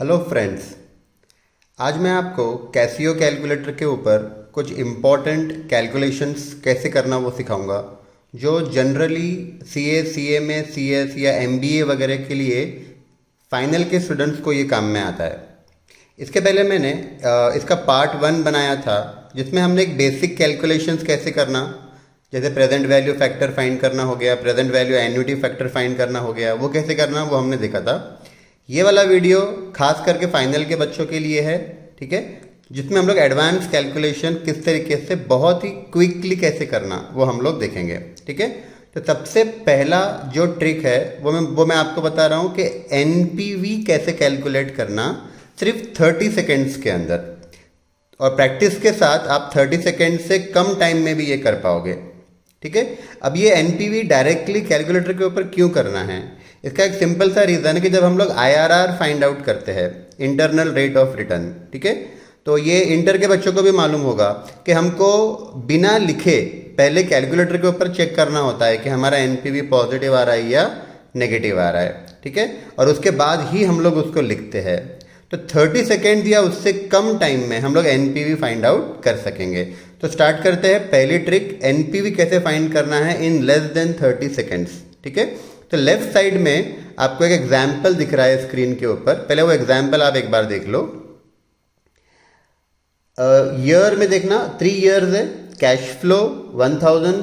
Hello friends. आज मैं आपको कैसियो कैलकुलेटर के ऊपर कुछ इम्पॉर्टेंट कैलकुलेशंस कैसे करना वो सिखाऊंगा, जो जनरली सीए, सीएमए, सीएस या एमबीए वगैरह के लिए फाइनल के स्टूडेंट्स को ये काम में आता है। इसके पहले मैंने इसका पार्ट 1 बनाया था, जिसमें हमने एक बेसिक कैलकुलेशंस कैसे करना, जैसे प्रेजेंट वैल्यू फैक्टर फाइंड करना हो गया, present value annuity factor find करना हो गया, वो कैसे करना वो हमने देखा था। ये वाला वीडियो खास करके फाइनल के बच्चों के लिए है, ठीक है, जिसमें हम लोग एडवांस कैलकुलेशन किस तरीके से बहुत ही क्विकली कैसे करना वो हम लोग देखेंगे, ठीक है। तो सबसे पहला जो ट्रिक है वो मैं आपको बता रहा हूँ कि एनपीवी कैसे कैलकुलेट करना सिर्फ 30 सेकेंड्स के अंदर, और प्रैक्टिस के साथ आप 30 सेकेंड से कम टाइम में भी ये कर पाओगे, ठीक है। अब ये एनपीवी डायरेक्टली कैलकुलेटर के ऊपर क्यों करना है, इसका एक सिंपल सा रीज़न है कि जब हम लोग आईआरआर फाइंड आउट करते हैं, इंटरनल रेट ऑफ रिटर्न, ठीक है, तो ये इंटर के बच्चों को भी मालूम होगा कि हमको बिना लिखे पहले कैलकुलेटर के ऊपर चेक करना होता है कि हमारा एनपीवी पॉजिटिव आ रहा है या नेगेटिव आ रहा है, ठीक है, और उसके बाद ही हम लोग उसको लिखते हैं। तो 30 सेकेंड या उससे कम टाइम में हम लोग एनपीवी फाइंड आउट कर सकेंगे। तो स्टार्ट करते हैं। पहली ट्रिक, एनपीवी कैसे फाइंड करना है इन लेस देन 30 सेकेंड्स, ठीक है। तो लेफ्ट साइड में आपको एक एग्जाम्पल दिख रहा है स्क्रीन के ऊपर, पहले वो एग्जाम्पल आप एक बार देख लो। ईयर में देखना 3 ईयर्स है, cash flow 1000,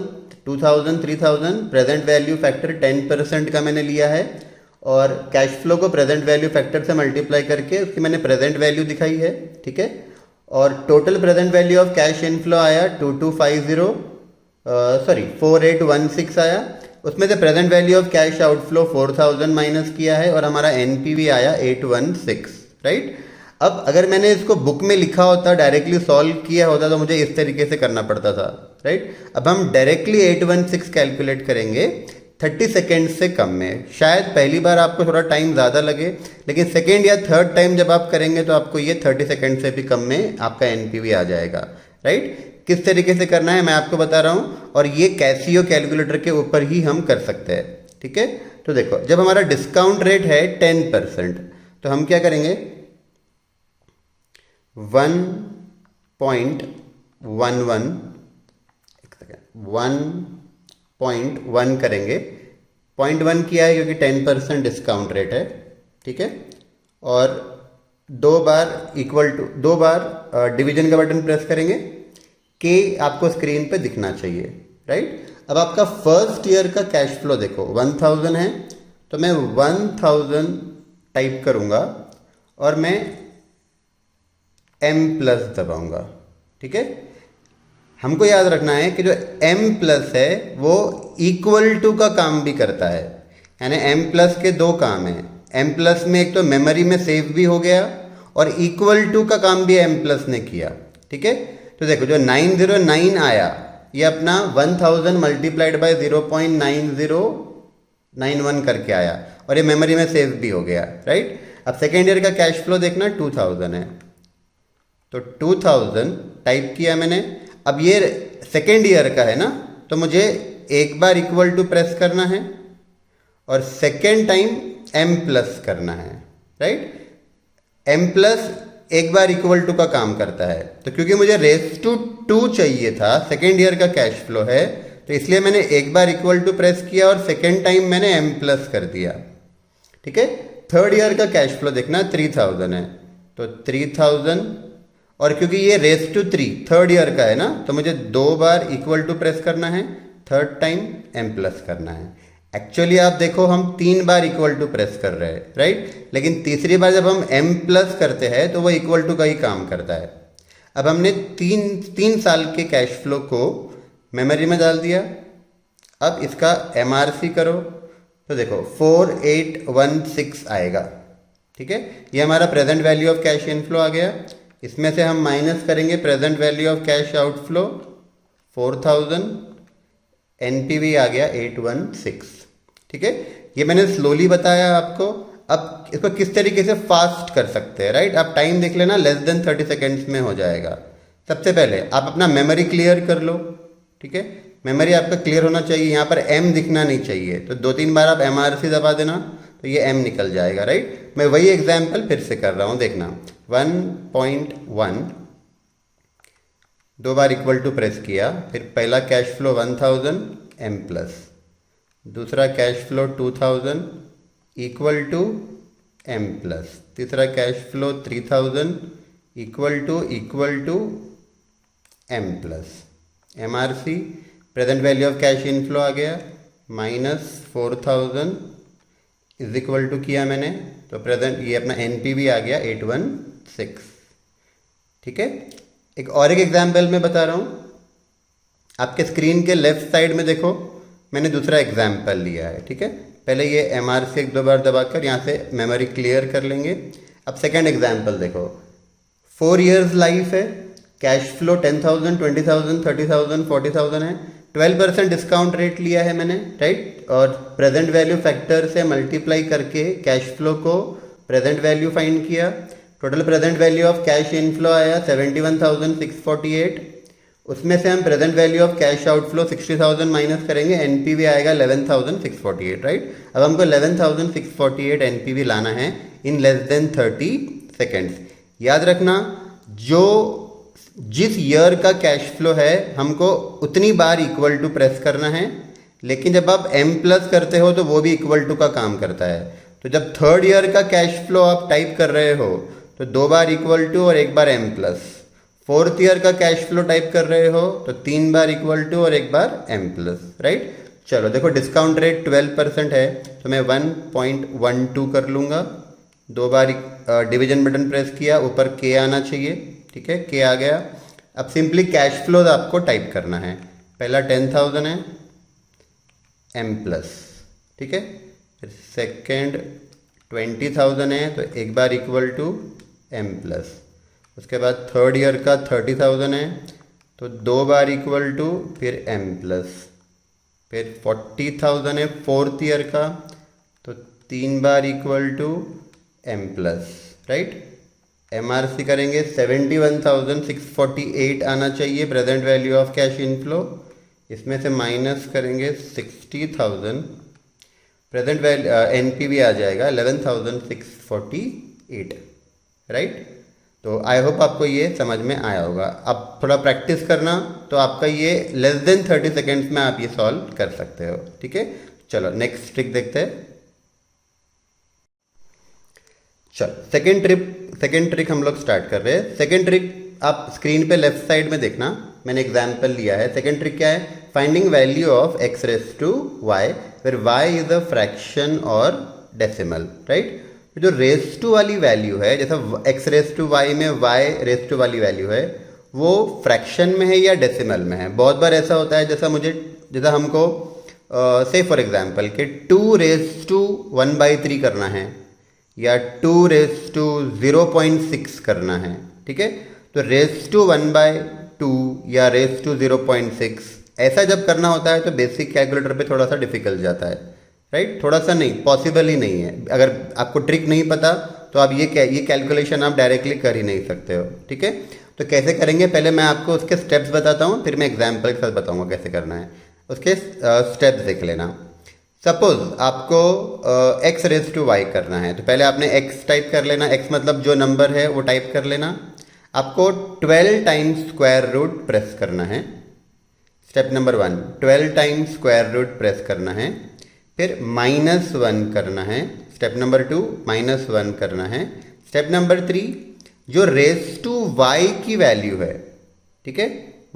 2000, 3000, present value factor 10% का मैंने लिया है, और कैश फ्लो को प्रेजेंट वैल्यू फैक्टर से मल्टीप्लाई करके उसकी मैंने प्रेजेंट वैल्यू दिखाई है, ठीक है। और total present value of cash inflow आया 4816 आया। उसमें से present value of cash outflow 4000 minus किया है, और हमारा एनपीवी आया 816, राइट। अब अगर मैंने इसको बुक में लिखा होता, डायरेक्टली सॉल्व किया होता, तो मुझे इस तरीके से करना पड़ता था, राइट। अब हम डायरेक्टली 816 कैलकुलेट करेंगे 30 सेकेंड से कम में। शायद पहली बार आपको थोड़ा टाइम ज़्यादा लगे, लेकिन सेकेंड या थर्ड टाइम जब आप करेंगे तो आपको ये 30 सेकेंड से भी कम में आपका एनपीवी आ जाएगा, राइट। किस तरीके से करना है मैं आपको बता रहा हूँ, और ये कैसियो कैलकुलेटर के ऊपर ही हम कर सकते हैं, ठीक है। तो देखो, जब हमारा डिस्काउंट रेट है 10%, तो हम क्या करेंगे, 1.1 करेंगे। 0.1 किया है क्योंकि 10% डिस्काउंट रेट है, ठीक है, और दो बार डिवीजन का बटन प्रेस करेंगे। के आपको स्क्रीन पे दिखना चाहिए, राइट। अब आपका फर्स्ट ईयर का कैश फ्लो देखो 1000 है, तो मैं 1000 टाइप करूंगा और मैं m प्लस दबाऊंगा, ठीक है। हमको याद रखना है कि जो m प्लस है वो इक्वल टू का काम भी करता है, यानी m प्लस के दो काम हैं। m प्लस में एक तो मेमोरी में सेव भी हो गया, और इक्वल टू का काम भी m प्लस ने किया, ठीक है। तो देखो, जो 909 आया ये अपना 1000 मल्टीप्लाइड बाय 0.9091 करके आया, और ये मेमोरी में सेव भी हो गया, राइट। अब सेकेंड ईयर का कैश फ्लो देखना 2000 है, तो 2000 टाइप किया मैंने। अब ये सेकेंड ईयर का है ना, तो मुझे एक बार इक्वल टू प्रेस करना है, और सेकेंड टाइम m प्लस करना है, राइट। m प्लस एक बार इक्वल टू का काम करता है, तो क्योंकि मुझे रेस टू 2 चाहिए था, सेकेंड ईयर का कैश फ्लो है, तो इसलिए मैंने एक बार इक्वल टू प्रेस किया और सेकेंड टाइम मैंने m प्लस कर दिया, ठीक है। थर्ड ईयर का कैश फ्लो देखना 3000 है, तो 3000, और क्योंकि ये रेस टू 3 थर्ड ईयर का है ना, तो मुझे 2 बार इक्वल टू प्रेस करना है, थर्ड टाइम m प्लस करना है। एक्चुअली आप देखो, हम 3 बार इक्वल टू प्रेस कर रहे हैं, राइट, लेकिन तीसरी बार जब हम m प्लस करते हैं तो वो इक्वल टू का ही काम करता है। अब हमने 3 साल के कैश फ्लो को मेमोरी में डाल दिया। अब इसका MRC करो, तो देखो 4816 आएगा, ठीक है। ये हमारा present value of cash inflow आ गया। इसमें से हम माइनस करेंगे present value of cash outflow 4000, NPV आ गया 816, ठीक है। ये मैंने स्लोली बताया आपको। अब इसको किस तरीके से फास्ट कर सकते हैं, राइट। आप टाइम देख लेना, लेस देन 30 सेकेंड्स में हो जाएगा। सबसे पहले आप अपना मेमोरी क्लियर कर लो, ठीक है। मेमोरी आपका क्लियर होना चाहिए, यहाँ पर m दिखना नहीं चाहिए, तो 2-3 बार आप MRC दबा देना, तो तो ये m निकल जाएगा, राइट। मैं वही एग्जाम्पल फिर से कर रहा हूँ, देखना। 1.1 दो बार इक्वल टू प्रेस किया, फिर पहला कैश फ्लो 1000 m प्लस, दूसरा cash flow 2000 equal to m plus, तीसरा cash flow 3000 equal to m plus. MRC present value of cash inflow आ गया -4000 इज इक्वल टू किया मैंने, तो प्रेजेंट ये अपना NPV आ गया 816। ठीक है, एक एग्जाम्पल मैं बता रहा हूँ। आपके स्क्रीन के लेफ्ट साइड में देखो, मैंने दूसरा एग्जाम्पल लिया है। ठीक है, पहले ये MRC एक दो बार दबाकर यहाँ से मेमोरी क्लियर कर लेंगे। अब सेकंड एग्जाम्पल देखो, 4 years लाइफ है, कैश फ्लो 10,000 20,000 30,000 40,000 है, 12% डिस्काउंट रेट लिया है मैंने, राइट। और प्रेजेंट वैल्यू फैक्टर से मल्टीप्लाई करके कैश फ्लो को प्रेजेंट वैल्यू फाइंड किया। Total present value of cash inflow आया 71,648, उसमें से हम present value of cash outflow 60,000 minus करेंगे, NPV आएगा 11,648, राइट। अब हमको 11,648 NPV लाना है इन लेस देन 30 सेकेंड्स। याद रखना, जो जिस ईयर का कैश फ्लो है हमको उतनी बार इक्वल टू प्रेस करना है, लेकिन जब आप m प्लस करते हो तो वो भी इक्वल टू का काम करता है। तो जब थर्ड ईयर का कैश फ्लो आप टाइप कर रहे हो तो 2 बार इक्वल टू और 1 बार m प्लस, फोर्थ ईयर का कैश फ्लो टाइप कर रहे हो तो 3 बार इक्वल टू और 1 बार m प्लस, राइट। चलो देखो, डिस्काउंट रेट 12% है तो मैं 1.12 कर लूँगा, 2 बार डिवीजन बटन प्रेस किया, ऊपर k आना चाहिए। ठीक है, k आ गया। अब सिंपली कैश फ्लो आपको टाइप करना है, पहला 10,000 है m प्लस, ठीक है, फिर सेकेंड 20,000 है तो 1 बार इक्वल टू m प्लस, उसके बाद थर्ड ईयर का 30,000 है तो 2 बार इक्वल टू फिर m प्लस, फिर 40,000 है फोर्थ ईयर का तो 3 बार equal to m plus, right. MRC करेंगे 71,648 आना चाहिए present value of cash inflow, इसमें से माइनस करेंगे 60,000, प्रेजेंट वैल्यू NPV आ जाएगा 11,648, राइट। तो आई होप आपको ये समझ में आया होगा। अब थोड़ा प्रैक्टिस करना तो आपका ये लेस देन 30 सेकेंड्स में आप ये सॉल्व कर सकते हो। ठीक है, चलो नेक्स्ट ट्रिक देखते हैं। चलो सेकेंड ट्रिक हम लोग स्टार्ट कर रहे हैं। सेकेंड ट्रिक आप स्क्रीन पे लेफ्ट साइड में देखना, मैंने एग्जाम्पल लिया है। सेकेंड ट्रिक क्या है? Finding value of x raise to y where y is a fraction और डेसिमल, राइट। जो रेस टू वाली वैल्यू है, जैसा x रेस टू y में y रेस टू वाली वैल्यू है, वो फ्रैक्शन में है या डेसिमल में है। बहुत बार ऐसा होता है, जैसा हमको से फॉर एग्जाम्पल कि 2 रेस टू 1/3 करना है या 2 रेस टू 0.6 करना है। ठीक है, तो रेस टू 1/2 या रेस टू 0.6 ऐसा जब करना होता है तो बेसिक कैलकुलेटर पे थोड़ा सा डिफिकल्ट जाता है, राइट। थोड़ा सा नहीं, पॉसिबल ही नहीं है। अगर आपको ट्रिक नहीं पता तो आप ये कैलकुलेशन आप डायरेक्टली कर ही नहीं सकते हो। ठीक है, तो कैसे करेंगे, पहले मैं आपको उसके स्टेप्स बताता हूँ, फिर मैं एग्जाम्पल के साथ बताऊँगा कैसे करना है। उसके स्टेप्स देख लेना। सपोज आपको x रेस टू y करना है, तो पहले आपने x टाइप कर लेना। x मतलब जो नंबर है वो टाइप कर लेना। आपको 12 टाइम्स स्क्वायर रूट प्रेस करना है। Step number 1, 12 times square root press करना है। फिर -1 करना है। स्टेप नंबर 2, -1 करना है। स्टेप नंबर 3, जो रेस टू y की वैल्यू है, ठीक है,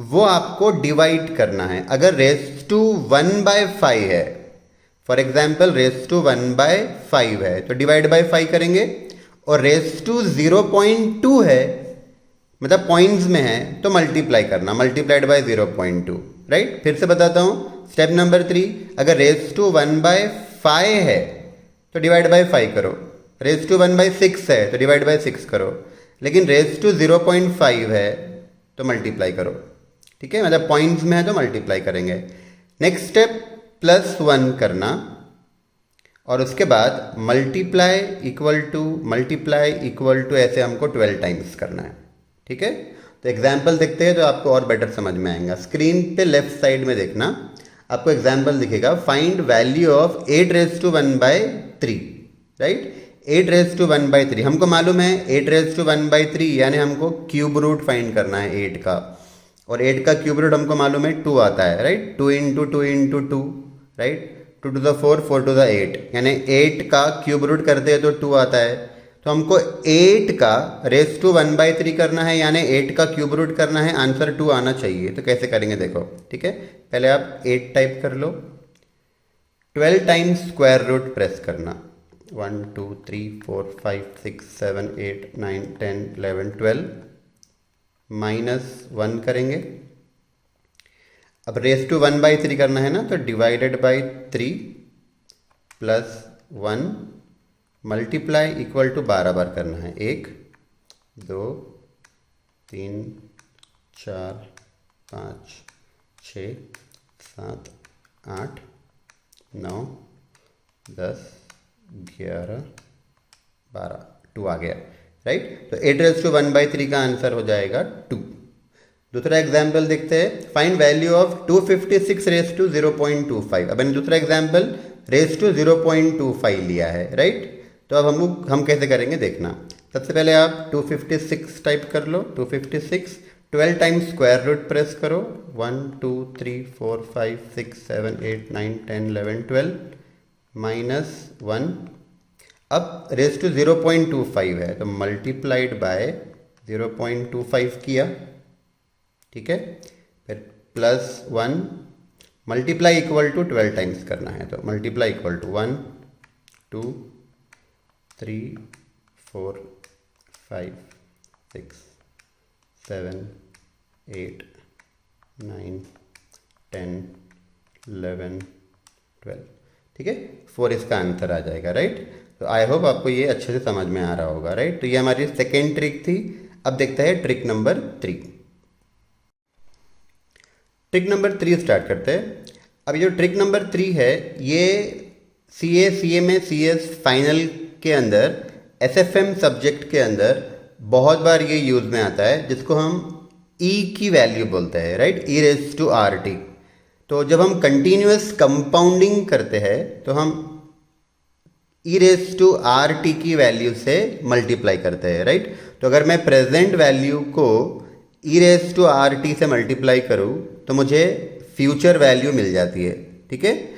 वो आपको डिवाइड करना है। अगर रेस टू 1/5 है, फॉर एग्जाम्पल रेस टू 1/5 है, तो डिवाइड बाय 5 करेंगे। और रेस टू 0.2 है, मतलब पॉइंट्स में है, तो मल्टीप्लाई करना, मल्टीप्लाइड बाय 0.2, राइट। फिर से बताता हूँ। स्टेप नंबर 3, अगर रेस टू 1/5 है तो डिवाइड बाय 5 करो। रेस टू 1/6 है तो डिवाइड बाय 6 करो। लेकिन रेस टू 0.5 है तो मल्टीप्लाई करो। ठीक है, मतलब पॉइंट्स में है तो मल्टीप्लाई करेंगे। नेक्स्ट स्टेप +1 करना, और उसके बाद मल्टीप्लाई इक्वल टू ऐसे हमको 12 टाइम्स करना है। ठीक है, तो एग्जाम्पल देखते हैं तो आपको और बेटर समझ में आएगा। स्क्रीन पे लेफ्ट साइड में देखना, आपको एग्जाम्पल दिखेगा। Find value of 8 raise to 1/3। Right. 8⁻⁴ हमको मालूम है 8⁻⁴ यानी हमको क्यूब रूट फाइंड करना है 8 का, और 8 का क्यूब रूट हमको मालूम है 2 आता है, right. 2 into 2 into 2, right. 2 to the 4, 4 to the 8, यानी 8 का क्यूब रूट करते हैं तो 2 आता है। तो हमको 8 का रेस टू 1/3 करना है, यानी 8 का क्यूब रूट करना है, आंसर 2 आना चाहिए। तो कैसे करेंगे देखो, ठीक है। पहले आप 8 टाइप कर लो, 12 टाइम्स स्क्वायर रूट प्रेस करना, 1 2 3 4 5 6 7 8 9 10 11 12, -1 करेंगे। अब रेस टू 1/3 करना है ना, तो divided by 3 plus 1 multiply equal to 12 बार करना है, 1 2 3 4 5 6 7 8 9 10 11 12, 2 आ गया, राइट। तो 8⁻⁴ का आंसर हो जाएगा 2। दूसरा एग्जाम्पल देखते हैं, फाइंड वैल्यू ऑफ 256⁻⁴ अब मैंने दूसरा एग्जाम्पल रेस टू 0.25 लिया है, राइट। तो अब हम कैसे करेंगे देखना। सबसे पहले आप 256 टाइप कर लो, 256 12 टाइम्स स्क्वायर रूट प्रेस करो, 1 2 3 4 5 6 7 8 9 10 11 12, -1। अब रेस टू 0.25 है, तो मल्टीप्लाइड बाय 0.25 किया, ठीक है। फिर +1 मल्टीप्लाई इक्वल टू 12 टाइम्स करना है, तो मल्टीप्लाई इक्वल टू 1 2 3 4 5 6 7 8 9 10 11 12, ठीक है। 4 इसका आंसर आ जाएगा, राइट। तो आई होप आपको ये अच्छे से समझ में आ रहा होगा, राइट। तो ये हमारी सेकेंड ट्रिक थी। अब देखते हैं trick number 3। Trick number 3 start करते हैं। अब ये जो ट्रिक नंबर 3 है, ये CA CMA CS फाइनल के अंदर SFM सब्जेक्ट के अंदर बहुत बार ये यूज़ में आता है, जिसको हम E की वैल्यू बोलते हैं, राइट, e⁻⁻RT। तो जब हम कंटिन्यूस कंपाउंडिंग करते हैं तो हम e⁻⁻RT की वैल्यू से मल्टीप्लाई करते हैं, राइट। तो अगर मैं प्रेजेंट वैल्यू को e⁻⁻RT से मल्टीप्लाई करूँ तो मुझे फ्यूचर वैल्यू मिल जाती है, ठीक है।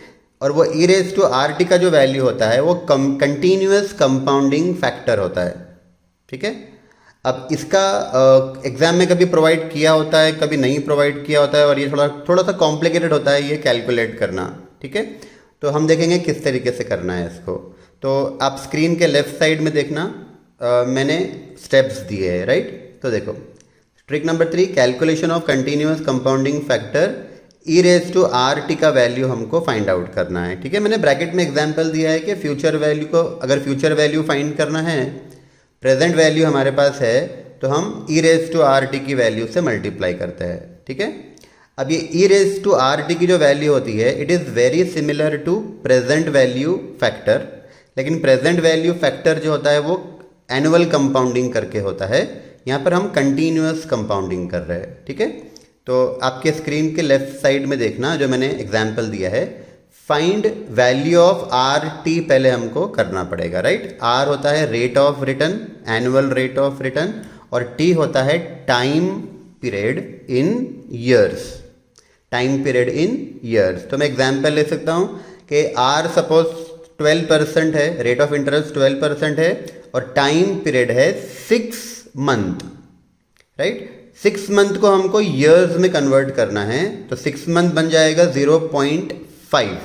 और वो e⁻⁻RT का जो वैल्यू होता है वो कंटिन्यूस कंपाउंडिंग फैक्टर होता है, ठीक है। अब इसका एग्ज़ाम में कभी प्रोवाइड किया होता है, कभी नहीं प्रोवाइड किया होता है, और ये थोड़ा सा कॉम्प्लिकेटेड होता है ये कैलकुलेट करना, ठीक है। तो हम देखेंगे किस तरीके से करना है इसको। तो आप स्क्रीन के लेफ्ट साइड में देखना, मैंने स्टेप्स दिए हैं, राइट। तो देखो trick number 3, calculation of continuous compounding factor e⁻⁻RT का वैल्यू हमको फाइंड आउट करना है, ठीक है। मैंने ब्रैकेट में एग्जांपल दिया है कि फ्यूचर वैल्यू को, अगर फ्यूचर वैल्यू फाइंड करना है, प्रेजेंट वैल्यू हमारे पास है, तो हम e⁻⁻RT की वैल्यू से मल्टीप्लाई करते हैं, ठीक है। अब ये e⁻⁻RT की जो वैल्यू होती है, it is very similar to present value factor, लेकिन प्रेजेंट वैल्यू फैक्टर जो होता है वो एनुअल कंपाउंडिंग करके होता है, यहाँ पर हम कंटिन्यूस कंपाउंडिंग कर रहे हैं, ठीक है। तो आपके स्क्रीन के लेफ्ट साइड में देखना, जो मैंने एग्जाम्पल दिया है, फाइंड वैल्यू ऑफ RT पहले हमको करना पड़ेगा, राइट। R होता है rate of return, annual rate of return, और T होता है time period in years, time period in years. तो मैं एग्जाम्पल ले सकता हूँ कि R सपोज 12% है, रेट ऑफ इंटरेस्ट 12% है, और टाइम पीरियड है 6 मंथ, राइट। 6 मंथ को हमको ईयर्स में कन्वर्ट करना है, तो 6 मंथ बन जाएगा 0.5,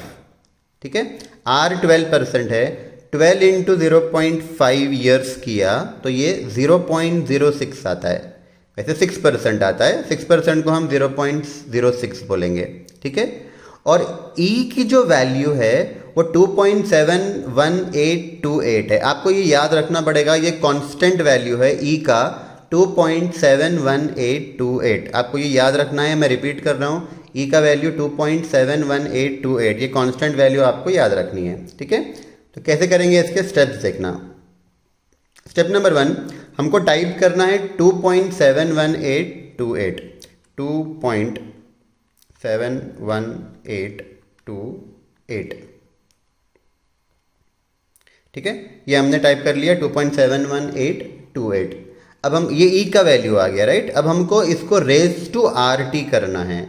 ठीक है। R 12% है, 12 इंटू 0.5 ईयर्स किया तो ये 0.06 आता है। वैसे 6% आता है, 6% को हम 0.06 बोलेंगे, ठीक है। और E की जो वैल्यू है वो 2.71828 है। आपको ये याद रखना पड़ेगा, ये कांस्टेंट वैल्यू है E का 2.71828, आपको ये याद रखना है। मैं रिपीट कर रहा हूँ, E का वैल्यू 2.71828, ये कांस्टेंट वैल्यू आपको याद रखनी है, ठीक है। तो कैसे करेंगे इसके स्टेप्स देखना। स्टेप नंबर 1, हमको टाइप करना है 2.71828, 2.71828, ठीक है, ये हमने टाइप कर लिया 2.71828। अब हम ये ई का वैल्यू आ गया, राइट। अब हमको इसको रेज टू आर टी करना है,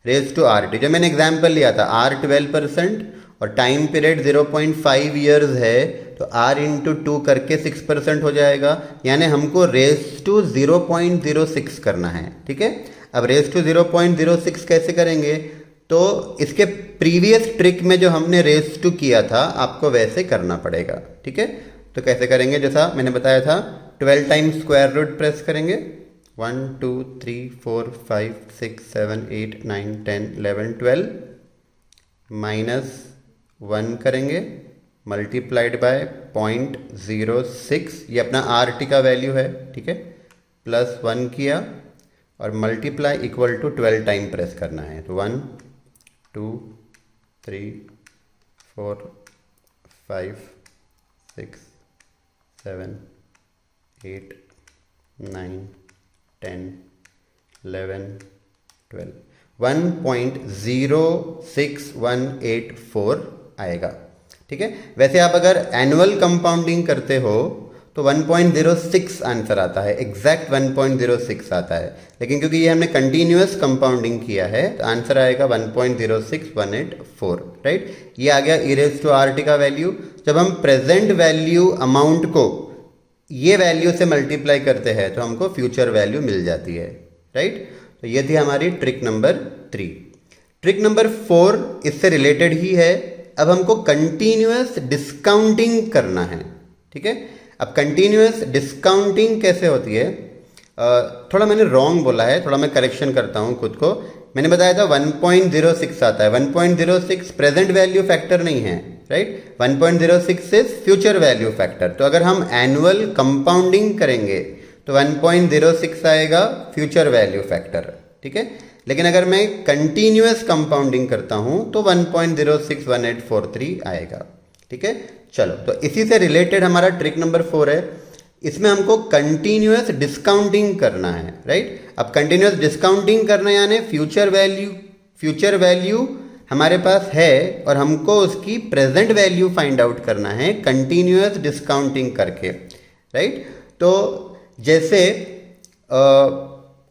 रेज टू आर टी। जो मैंने एग्जाम्पल लिया था R 12% और टाइम पीरियड 0.5 ईयर्स है, तो R इंटू 2 करके 6% हो जाएगा, यानी हमको रेज टू 0.06 करना है, ठीक है। अब रेज टू 0.06 कैसे करेंगे, तो इसके प्रीवियस ट्रिक में जो हमने रेज टू किया था आपको वैसे करना पड़ेगा, ठीक है। तो कैसे करेंगे, जैसा मैंने बताया था 12 टाइम्स स्क्वायर रूट प्रेस करेंगे, 1 2 3 4 5 6 7 8 9 10 11 12 माइनस 1 करेंगे मल्टीप्लाइड बाय 0.06, ये अपना आर टी का वैल्यू है, ठीक है। प्लस 1 किया और multiply equal to 12 time press करना है, तो 1 2 3 4 5 6 7 8 9 10 11 12 1.06184 आएगा, ठीक है। वैसे आप अगर एनुअल कंपाउंडिंग करते हो तो 1.06 आंसर आता है, एग्जैक्ट 1.06 आता है, लेकिन क्योंकि ये हमने कंटिन्यूअस कंपाउंडिंग किया है तो आंसर आएगा 1.06184, राइट। ये आ गया e raise to are t का वैल्यू। जब हम प्रेजेंट वैल्यू अमाउंट को ये वैल्यू से मल्टीप्लाई करते हैं तो हमको फ्यूचर वैल्यू मिल जाती है, राइट। तो ये थी हमारी ट्रिक नंबर 3। ट्रिक नंबर 4 इससे रिलेटेड ही है। अब हमको कंटिन्यूअस डिस्काउंटिंग करना है, ठीक है। अब कंटिन्यूअस डिस्काउंटिंग कैसे होती है, थोड़ा मैंने रॉन्ग बोला है, थोड़ा मैं करेक्शन करता हूँ खुद को। मैंने बताया था 1.06 आता है, 1.06 प्रेजेंट वैल्यू फैक्टर नहीं है, right. 1.06 is future value factor. तो अगर हम एनुअल कंपाउंडिंग करेंगे तो 1.06 आएगा फ्यूचर वैल्यू फैक्टर, ठीक है। लेकिन अगर मैं कंटिन्यूअस कंपाउंडिंग करता हूं तो 1.061843 आएगा, ठीक है। चलो, तो इसी से रिलेटेड हमारा ट्रिक नंबर 4 है। इसमें हमको कंटिन्यूअस डिस्काउंटिंग करना है, राइट। अब कंटिन्यूअस डिस्काउंटिंग करना यानी फ्यूचर वैल्यू हमारे पास है और हमको उसकी प्रेजेंट वैल्यू फाइंड आउट करना है कंटिन्यूअस डिस्काउंटिंग करके, राइट। तो जैसे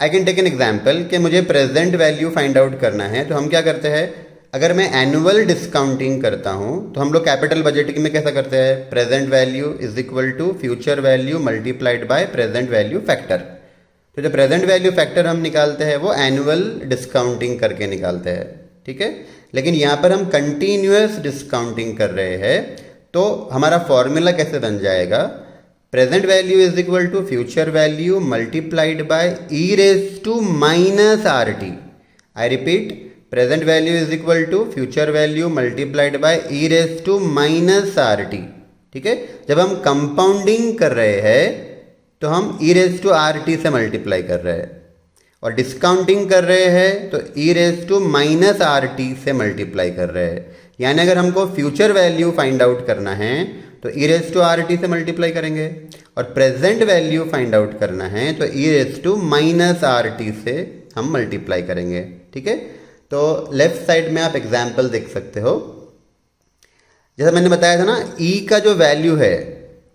I can take an example कि मुझे प्रेजेंट वैल्यू फाइंड आउट करना है, तो हम क्या करते हैं, अगर मैं एनुअल डिस्काउंटिंग करता हूं तो हम लोग कैपिटल बजटिंग में कैसा करते हैं, present value is equal to future value multiplied by present value factor. तो जो प्रेजेंट वैल्यू फैक्टर हम निकालते हैं वो एनुअल डिस्काउंटिंग करके निकालते हैं, ठीक है। लेकिन यहाँ पर हम कंटिन्यूअस डिस्काउंटिंग कर रहे हैं, तो हमारा फॉर्मूला कैसे बन जाएगा, present value is equal to future value multiplied by e raise to minus are t. I repeat, present value is equal to future value multiplied by e raise to minus are t, ठीक है। जब हम compounding कर रहे हैं तो हम E raise to are T से मल्टीप्लाई कर रहे हैं, और डिस्काउंटिंग कर रहे हैं तो E raise to minus are T से मल्टीप्लाई कर रहे हैं। यानी अगर हमको फ्यूचर वैल्यू फाइंड आउट करना है तो E raise to are T से मल्टीप्लाई करेंगे, और प्रेजेंट वैल्यू फाइंड आउट करना है तो E raise to minus are T से हम मल्टीप्लाई करेंगे, ठीक है। तो लेफ्ट साइड में आप एग्जाम्पल देख सकते हो। जैसा मैंने बताया था ना, ई का जो वैल्यू है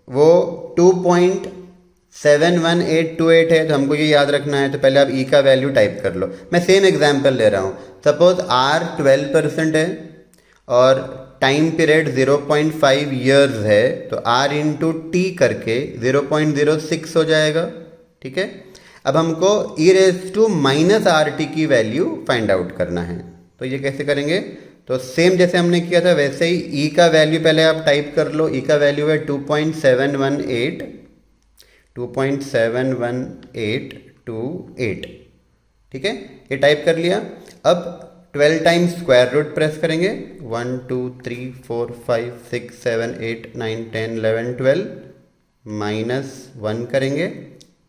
वो 2.71828 है, तो हमको ये याद रखना है। तो पहले आप ई का वैल्यू टाइप कर लो। मैं सेम एग्जाम्पल ले रहा हूँ। सपोज आर 12% है और टाइम पीरियड 0.5 ईयर्स है, तो आर इंटू टी करके 0.06 हो जाएगा, ठीक है। अब हमको E raise to minus are T की वैल्यू फाइंड आउट करना है, तो ये कैसे करेंगे, तो सेम जैसे हमने किया था वैसे ही ई का वैल्यू पहले आप टाइप कर लो। ई का वैल्यू है 2.71828, ठीक है, ये टाइप कर लिया। अब 12 टाइम्स स्क्वायर रूट प्रेस करेंगे, 1 2 3 4 5 6 7 8 9 10 11 12 माइनस 1 करेंगे,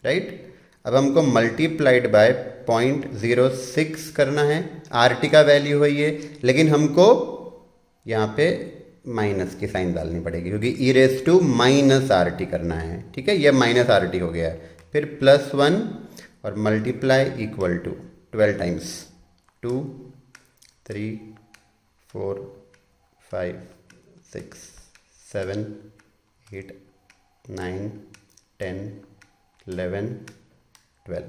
राइट। अब हमको मल्टीप्लाइड बाय 0.06 करना है। आर टी का वैल्यू है ये, लेकिन हमको यहाँ पे माइनस की साइन डालनी पड़ेगी क्योंकि E raise to minus are T करना है, ठीक है। ये माइनस आर टी हो गया, फिर प्लस 1 और मल्टीप्लाई इक्वल टू 12 टाइम्स 2 3 4 5 6 7 8 9 10 11 12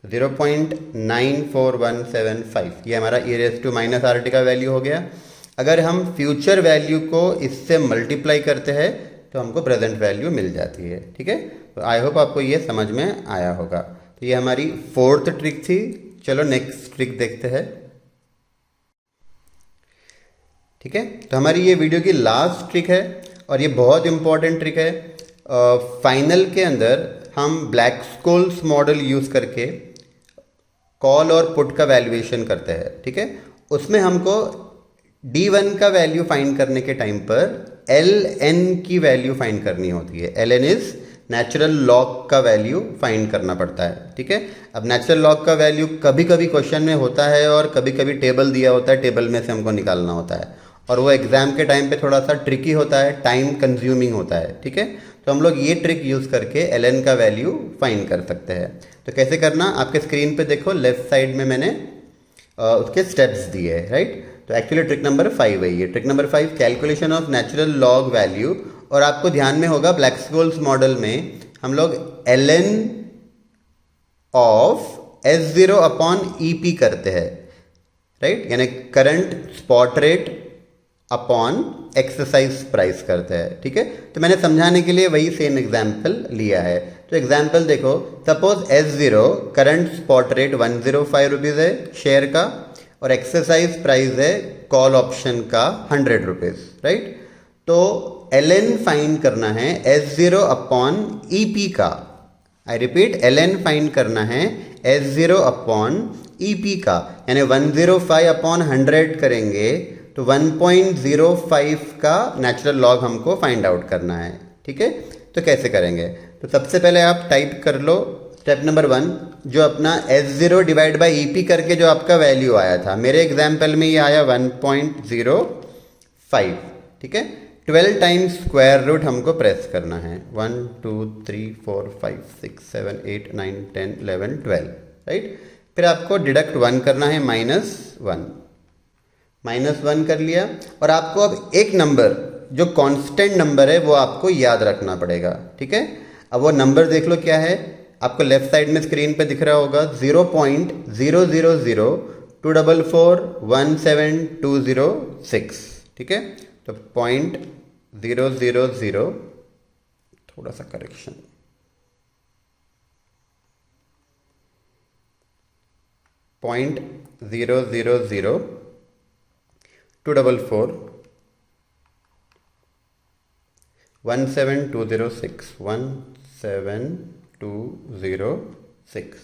तो 0.94175 ये हमारा e⁻⁻ का वैल्यू हो गया। अगर हम फ्यूचर वैल्यू को इससे मल्टीप्लाई करते हैं तो हमको प्रेजेंट वैल्यू मिल जाती है। ठीक है, तो आई होप आपको ये समझ में आया होगा। तो ये हमारी 4th ट्रिक थी। चलो नेक्स्ट ट्रिक देखते हैं। ठीक है, तो हमारी ये वीडियो की लास्ट ट्रिक है और ये बहुत इंपॉर्टेंट ट्रिक है। फाइनल के अंदर हम ब्लैक-स्कोल्स मॉडल यूज़ करके कॉल और पुट का वैल्यूएशन करते हैं। ठीक है, उसमें हमको D1 का वैल्यू फाइंड करने के टाइम पर LN की वैल्यू फाइंड करनी होती है। LN इज नेचुरल लॉग का वैल्यू फाइंड करना पड़ता है। ठीक है, अब नेचुरल लॉग का वैल्यू कभी कभी क्वेश्चन में होता है और कभी कभी टेबल दिया होता है, टेबल में से हमको निकालना होता है और वो एग्जाम के टाइम पे थोड़ा सा ट्रिकी होता है, टाइम कंज्यूमिंग होता है। ठीक है, तो हम लोग ये ट्रिक यूज़ करके LN का वैल्यू फाइंड कर सकते हैं। तो कैसे करना, आपके स्क्रीन पे देखो, लेफ्ट साइड में मैंने उसके स्टेप्स दिए हैं। राइट, तो एक्चुअली ट्रिक नंबर 5 है ये। Trick number 5 calculation of natural log value. और आपको ध्यान में होगा ब्लैक-स्कोल्स मॉडल में हम लोग LN of S0 upon EP करते हैं। राइट, यानी current spot rate upon exercise price करते हैं। ठीक है, तो मैंने समझाने के लिए वही सेम एग्जाम्पल लिया है। तो एग्जाम्पल देखो, suppose S0 current spot rate 105 rupees है शेयर का और एक्सरसाइज प्राइस है कॉल ऑप्शन का 100 रुपीज़। राइट, तो LN फाइंड करना है S0 अपॉन EP का। आई रिपीट, LN फाइंड करना है S0 अपॉन EP का, यानी 105 अपॉन 100 करेंगे तो 1.05 का नेचुरल लॉग हमको फाइंड आउट करना है। ठीक है, तो कैसे करेंगे, तो सबसे पहले आप टाइप कर लो स्टेप नंबर 1, जो अपना S0 डिवाइड बाई EP करके जो आपका वैल्यू आया था, मेरे एग्जाम्पल में ये आया 1.05। ठीक है, 12 टाइम्स स्क्वायर रूट हमको प्रेस करना है। 1 2 3 4 5 6 7 8 9 10 11 12। राइट, फिर आपको डिडक्ट 1 करना है, -1 कर लिया। और आपको अब एक नंबर जो कांस्टेंट नंबर है वो आपको याद रखना पड़ेगा। ठीक है, अब वो नंबर देख लो क्या है, आपको लेफ्ट साइड में स्क्रीन पे दिख रहा होगा 0.0002441726। ठीक है, तो 0.000, थोड़ा सा करेक्शन, 0.0041720617206।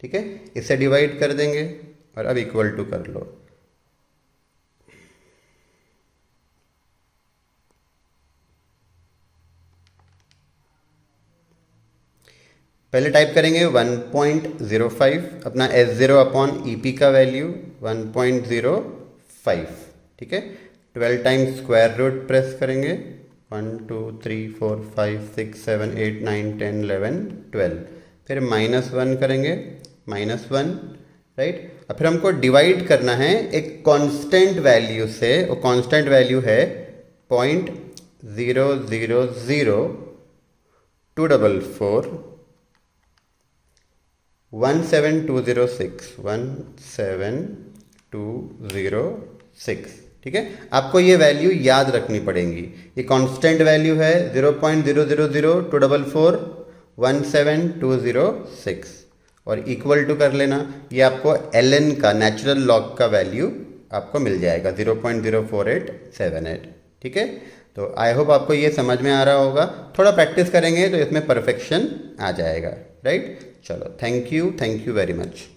ठीक है, इसे डिवाइड कर देंगे और अब इक्वल टू कर लो। पहले टाइप करेंगे 1.05 अपना S0 अपॉन EP का वैल्यू 1.05। ठीक है, 12 टाइम्स स्क्वायर रूट प्रेस करेंगे, 1 2 3 4 5 6 7 8 9 10 11 12। फिर -1 करेंगे, -1। राइट, अब फिर हमको डिवाइड करना है एक कांस्टेंट वैल्यू से। वो कांस्टेंट वैल्यू है 0.00244 17206। ठीक है, आपको ये वैल्यू याद रखनी पड़ेगी। ये कांस्टेंट वैल्यू है 0.00244 17206 और इक्वल टू कर लेना। ये आपको LN का नेचुरल लॉग का वैल्यू आपको मिल जाएगा 0.04878। ठीक है, तो आई होप आपको ये समझ में आ रहा होगा। थोड़ा प्रैक्टिस करेंगे तो इसमें परफेक्शन आ जाएगा। राइट, चलो, थैंक यू वेरी मच।